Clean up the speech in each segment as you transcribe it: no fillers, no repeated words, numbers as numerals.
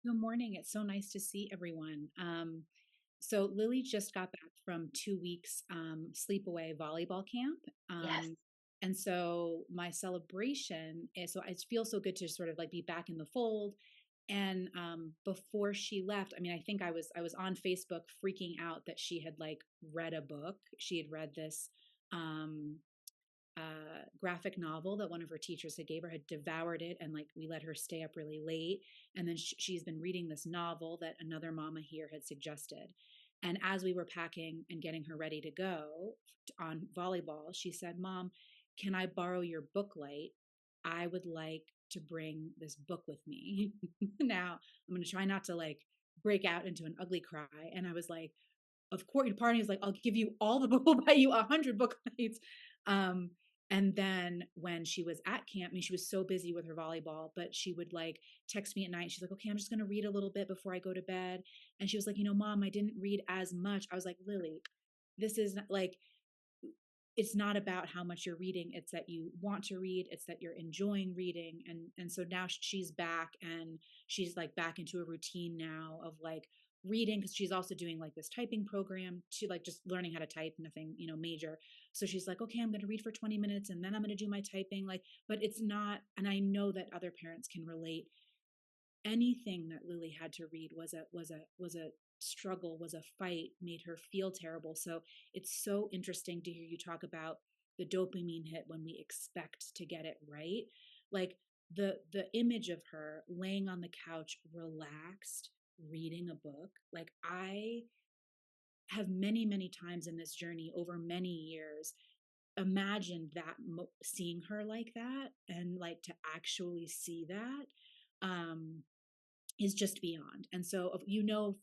Good morning. It's so nice to see everyone. So Lily just got back from 2 weeks sleepaway volleyball camp. Yes. And so my celebration is so it feels so good to sort of like be back in the fold. And before she left, I mean, I think I was on Facebook freaking out that she had like read a book. She had read this um graphic novel that one of her teachers had gave her, had devoured it, and like we let her stay up really late. And then she's been reading this novel that another mama here had suggested. And as we were packing and getting her ready to go on volleyball, she said, "Mom, can I borrow your book light? I would like to bring this book with me." Now I'm going to try not to like break out into an ugly cry. And I was like, of course, party is like, "I'll give you all the book, we'll buy you 100 book nights." Um, and then when she was at camp, I mean, she was so busy with her volleyball, but she would like text me at night. She's like, "Okay, I'm just going to read a little bit before I go to bed." And she was like, "Mom, I didn't read as much." I was like, "Lily, this is not, like, it's not about how much you're reading. It's that you want to read. It's that you're enjoying reading." And so now she's back, and she's like back into a routine now of like reading, because she's also doing like this typing program to like just learning how to type, nothing major. So she's like, "Okay, I'm going to read for 20 minutes and then I'm going to do my typing." Like, but it's not, and I know that other parents can relate. Anything that Lily had to read was a struggle, was a fight, made her feel terrible. So it's so interesting to hear you talk about the dopamine hit when we expect to get it right. Like the image of her laying on the couch, relaxed, reading a book. Like, I have many times in this journey over many years imagined that, seeing her like that, and like to actually see that um is just beyond. And so,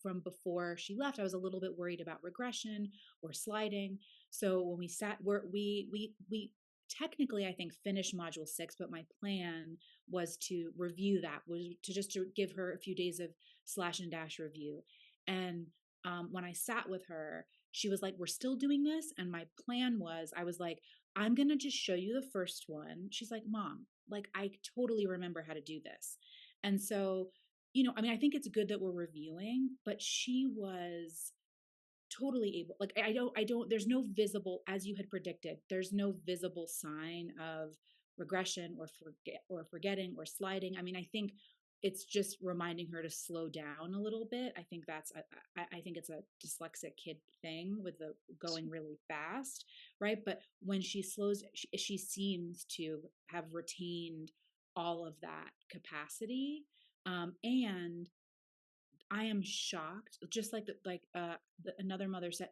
from before she left, I was a little bit worried about regression or sliding. So when we sat, we technically, I think, finished module 6, but my plan was to review that, was to just to give her a few days of slash and dash review. And when I sat with her, she was like, "We're still doing this." And my plan was, I was like, "I'm going to just show you the first one." She's like, "Mom, like, I totally remember how to do this." And so, I mean, I think it's good that we're reviewing, but she was totally able, like, I don't, there's no visible, as you had predicted, there's no visible sign of regression or forgetting or sliding. I mean, I think it's just reminding her to slow down a little bit. I think I think it's a dyslexic kid thing with the going really fast, right? But when she slows, she seems to have retained all of that capacity. And I am shocked, just like another mother said.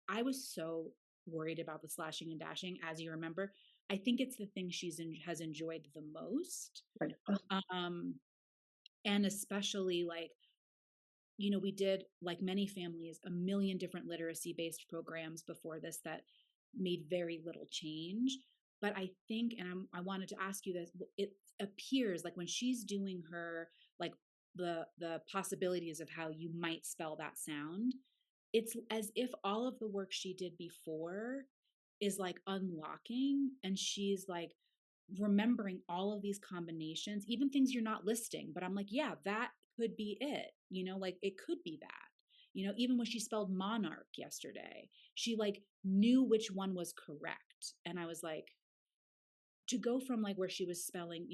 I was so worried about the slashing and dashing, as you remember. I think it's the thing has enjoyed the most. Right. Oh, Um, and especially like, we did, like many families, a million different literacy based programs before this that made very little change. But I think, and I wanted to ask you this, it appears like when she's doing her, like, the possibilities of how you might spell that sound, it's as if all of the work she did before is like unlocking, and she's like remembering all of these combinations, even things you're not listing. But I'm like, yeah, that could be it. Like, it could be that. Even when she spelled monarch yesterday, she like knew which one was correct. And I was like, to go from like where she was spelling,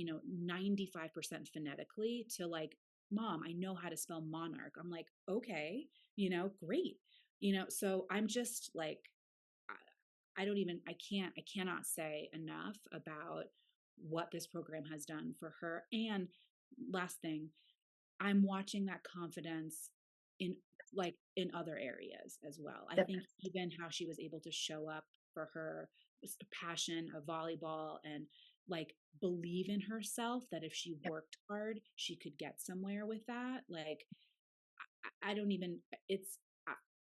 95% phonetically to like, "Mom, I know how to spell monarch." I'm like, okay, great. So I'm just like, I don't even, I cannot say enough about what this program has done for her. And last thing, I'm watching that confidence in, like, in other areas as well. I think definitely. even how she was able to show up for her passion of volleyball, and like believe in herself that if she Yep. worked hard, she could get somewhere with that. Like, I don't even, it's,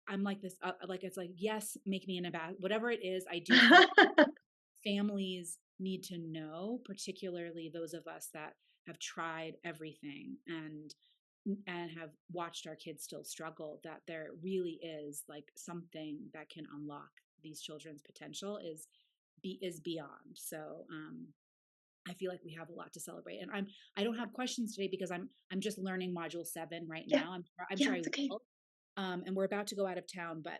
I'm like this, like, it's like, yes, make me an ambassador, whatever it is. I do think families need to know, particularly those of us that have tried everything and have watched our kids still struggle, that there really is like something that can unlock these children's potential, is beyond. So I feel like we have a lot to celebrate. And I don't have questions today because I'm just learning module 7 right Yeah. now. I'm Yeah, sure I it's okay. will. And we're about to go out of town, but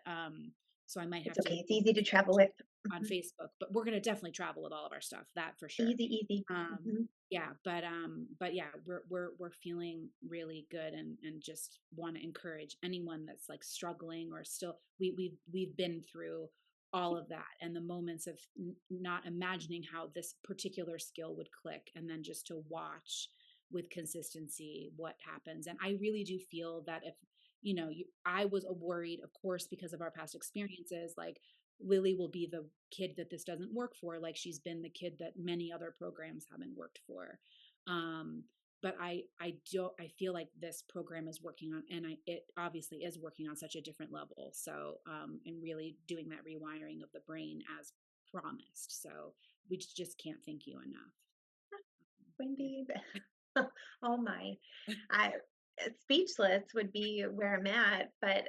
so I might It's have to okay. It's easy to travel to with. on Mhm. Facebook, but we're gonna definitely travel with all of our stuff, that for sure. Easy, easy. Mhm. Yeah, but yeah, we're feeling really good, and just want to encourage anyone that's like struggling or still, we've been through all of that, and the moments of not imagining how this particular skill would click, and then just to watch with consistency what happens. And I really do feel that if I was worried, of course, because of our past experiences, like Lily will be the kid that this doesn't work for, like she's been the kid that many other programs haven't worked for. Um, but I feel like this program is working on, and it obviously is working on such a different level. So, and really doing that rewiring of the brain as promised. So we just can't thank you enough. Yeah. Wendy, oh my, I speechless would be where I'm at, but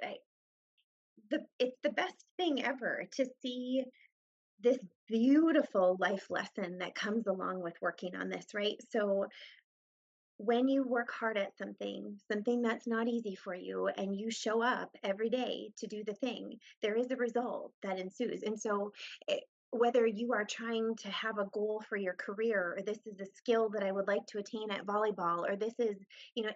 it's the best thing ever to see this beautiful life lesson that comes along with working on this, right? So when you work hard at something, something that's not easy for you, and you show up every day to do the thing, there is a result that ensues. And so, whether you are trying to have a goal for your career, or this is a skill that I would like to attain at volleyball, or this is,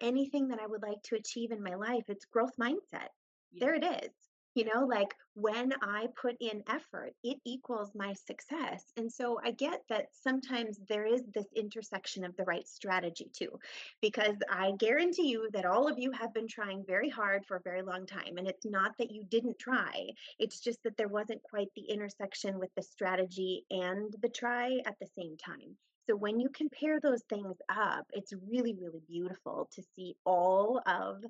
anything that I would like to achieve in my life, it's growth mindset. Yeah. There it is. Yeah. Like when I put in effort, it equals my success. And so I get that sometimes there is this intersection of the right strategy too, because I guarantee you that all of you have been trying very hard for a very long time. And it's not that you didn't try, it's just that there wasn't quite the intersection with the strategy and the try at the same time. So when you compare those things up, it's really, really beautiful to see all of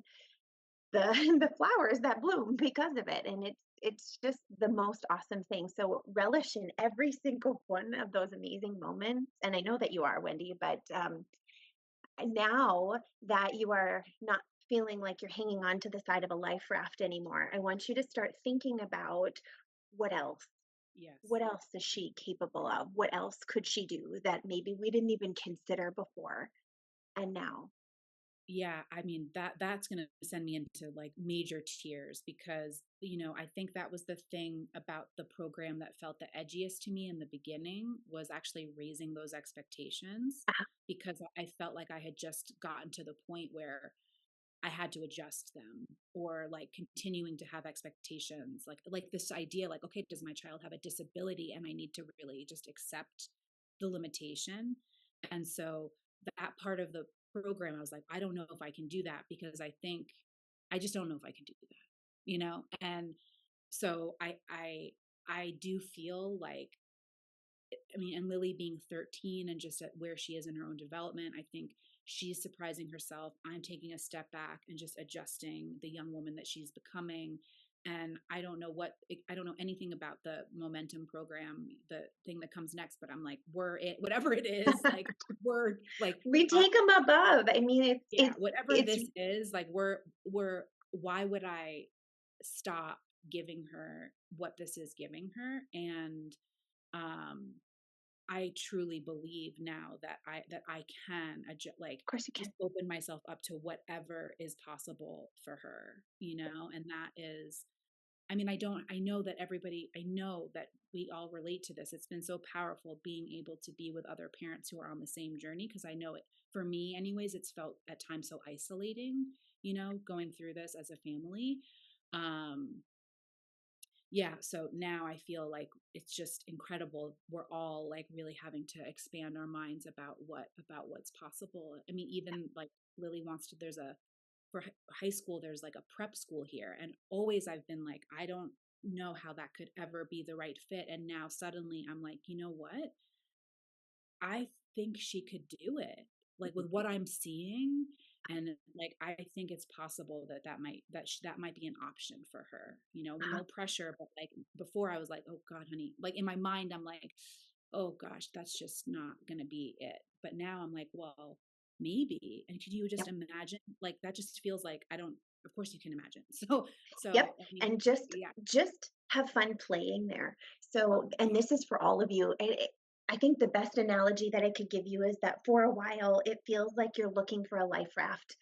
the the flowers that bloom because of it. And it's just the most awesome thing. So relish in every single one of those amazing moments. And I know that you are, Wendy, but now that you are not feeling like you're hanging on to the side of a life raft anymore, I want you to start thinking about what else. Yes. What else is she capable of? What else could she do that maybe we didn't even consider before? And now, Yeah, I mean that's going to send me into like major tears because, I think that was the thing about the program that felt the edgiest to me in the beginning, was actually raising those expectations, ah, because I felt like I had just gotten to the point where I had to adjust them, or like continuing to have expectations, like this idea, like, okay, does my child have a disability, and I need to really just accept the limitation. And so that part of the program, I was like, I don't know if I can do that, because I just don't know if I can do that. And so I do feel like, I mean, and Lily being 13 and just at where she is in her own development, I think she's surprising herself. I'm taking a step back and just adjusting the young woman that she's becoming. And I don't know anything about the momentum program, the thing that comes next, but I'm like, whatever it is, like, we're like, we take them above. I mean, yeah, whatever it's this is, like, why would I stop giving her what this is giving her? And, um, I truly believe now that I can like of course you just can. open myself up to whatever is possible for her. And that is, I mean, I know that we all relate to this. It's been so powerful being able to be with other parents who are on the same journey, because I know it, for me anyways, it's felt at times so isolating, going through this as a family. Um, yeah, so now I feel like it's just incredible, we're all like really having to expand our minds about what's possible. I mean, even like Lily wants to, there's a for high school, there's like a prep school here, and always I've been like, I don't know how that could ever be the right fit, and now suddenly I'm like, you know what, I think she could do it, like with what I'm seeing. And like, I think it's possible that might be an option for her, Uh-huh. no pressure. But like before, I was like, oh God, honey, like in my mind, I'm like, oh gosh, that's just not going to be it. But now I'm like, well, maybe. And could you just Yep. imagine? Like, that just feels like, I don't, of course you can imagine. So, Yep. I mean, And just yeah, just have fun playing there. So, and yeah, this is for all of you. I think the best analogy that I could give you is that for a while, it feels like you're looking for a life raft.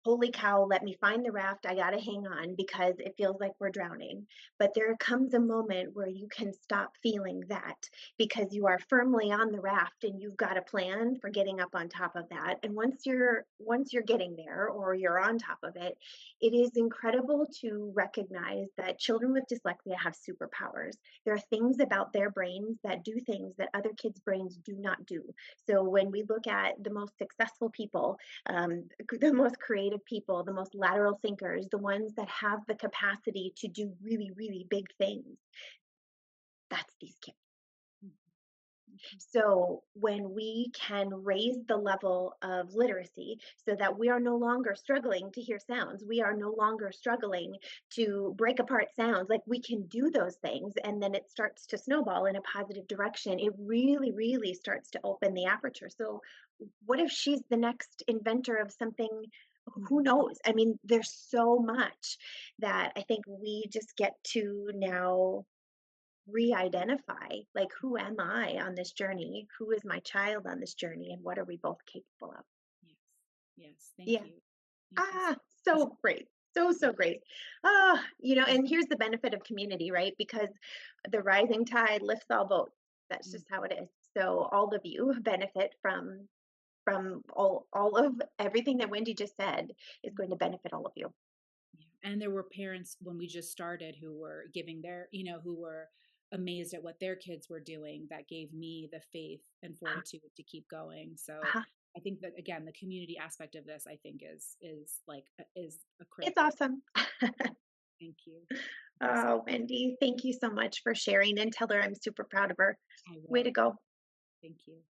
Holy cow, let me find the raft. I got to hang on because it feels like we're drowning. But there comes a moment where you can stop feeling that because you are firmly on the raft and you've got a plan for getting up on top of that. And once you're getting there or you're on top of it, it is incredible to recognize that children with dyslexia have superpowers. There are things about their brains that do things that other kids' brains do not do. So when we look at the most successful people, the most creative people, the most lateral thinkers, the ones that have the capacity to do really, really big things, that's these kids. Mhm. Okay. So when we can raise the level of literacy so that we are no longer struggling to hear sounds, we are no longer struggling to break apart sounds, like we can do those things and then it starts to snowball in a positive direction. It really, really starts to open the aperture. So what if she's the next inventor of something? Who Mhm. knows? I mean, there's so much that I think we just get to now re-identify, like, who am I on this journey? Who is my child on this journey? And what are we both capable of? Yes. Yes. Thank Yeah. you. Thank you so Ah, much. so great. So, so Yes. great. And here's the benefit of community, right? Because the rising tide lifts all boats. That's Mhm. just how it is. So all of you benefit from all of everything that Wendy just said is going to benefit all of you. Yeah. And there were parents when we just started who were giving their, who were amazed at what their kids were doing that gave me the faith and Ah, fortitude to keep going. So ah, I think that again, the community aspect of this, I think is a it's critical. awesome. Thank you. Thank you so Oh, Wendy, thank you so much for sharing and tell her I'm super proud of her. I Way to will. go. Thank you.